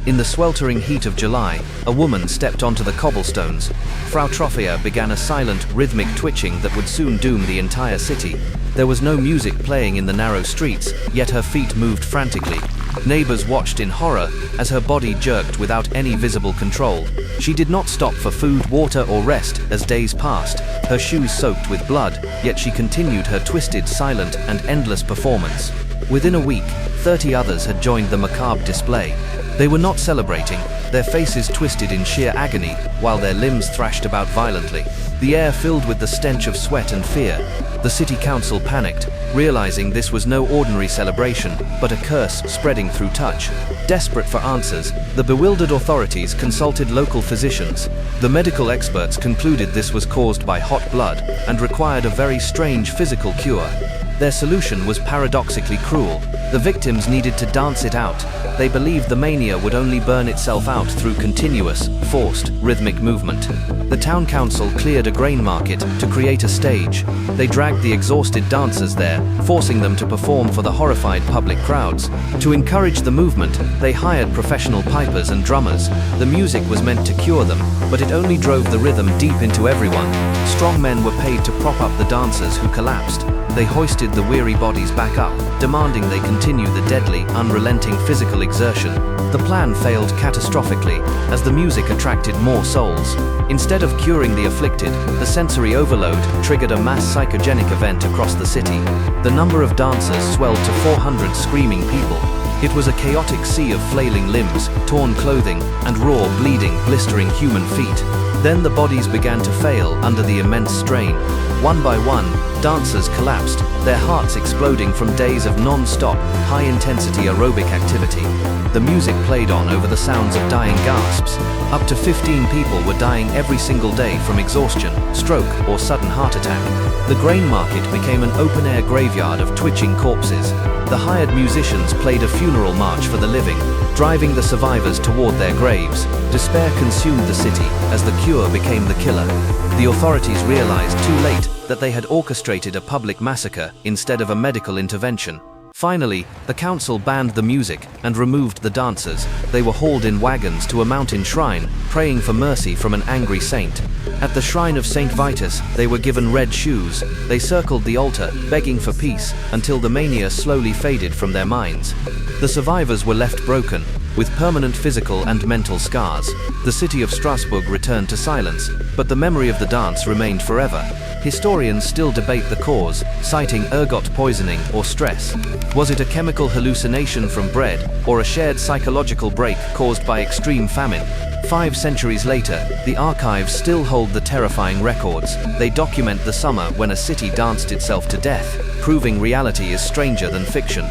In the sweltering heat of July, a woman stepped onto the cobblestones. Frau Troffea began a silent, rhythmic twitching that would soon doom the entire city. There was no music playing in the narrow streets, yet her feet moved frantically. Neighbors watched in horror as her body jerked without any visible control. She did not stop for food, water, or rest as days passed, her shoes soaked with blood, yet she continued her twisted, silent, and endless performance. Within a week, 30 others had joined the macabre display. They were not celebrating, their faces twisted in sheer agony, while their limbs thrashed about violently. The air filled with the stench of sweat and fear. The city council panicked, realizing this was no ordinary celebration, but a curse spreading through touch. Desperate for answers, the bewildered authorities consulted local physicians. The medical experts concluded this was caused by hot blood and required a very strange physical cure. Their solution was paradoxically cruel. The victims needed to dance it out. They believed the mania would only burn itself out through continuous, forced, rhythmic movement. The town council cleared a grain market to create a stage. They dragged the exhausted dancers there, forcing them to perform for the horrified public crowds. To encourage the movement, they hired professional pipers and drummers. The music was meant to cure them, but it only drove the rhythm deep into everyone. Strong men were paid to prop up the dancers who collapsed. They hoisted the weary bodies back up, demanding they continue the deadly, unrelenting physical exertion. The plan failed catastrophically, as the music attracted more souls. Instead of curing the afflicted, the sensory overload triggered a mass psychogenic event across the city. The number of dancers swelled to 400 screaming people. It was a chaotic sea of flailing limbs, torn clothing, and raw, bleeding, blistering human feet. Then the bodies began to fail under the immense strain. One by one, dancers collapsed, their hearts exploding from days of non-stop, high-intensity aerobic activity. The music played on over the sounds of dying gasps. Up to 15 people were dying every single day from exhaustion, stroke, or sudden heart attack. The grain market became an open-air graveyard of twitching corpses. The hired musicians played a funeral march for the living, driving the survivors toward their graves. Despair consumed the city as the cure became the killer. The authorities realized too late that they had orchestrated a public massacre instead of a medical intervention. Finally, the council banned the music and removed the dancers. They were hauled in wagons to a mountain shrine, praying for mercy from an angry saint. At the shrine of Saint Vitus, they were given red shoes. They circled the altar, begging for peace, until the mania slowly faded from their minds. The survivors were left broken, with permanent physical and mental scars. The city of Strasbourg returned to silence, but the memory of the dance remained forever. Historians still debate the cause, citing ergot poisoning or stress. Was it a chemical hallucination from bread, or a shared psychological break caused by extreme famine? 5 centuries later, the archives still hold the terrifying records. They document the summer when a city danced itself to death, proving reality is stranger than fiction.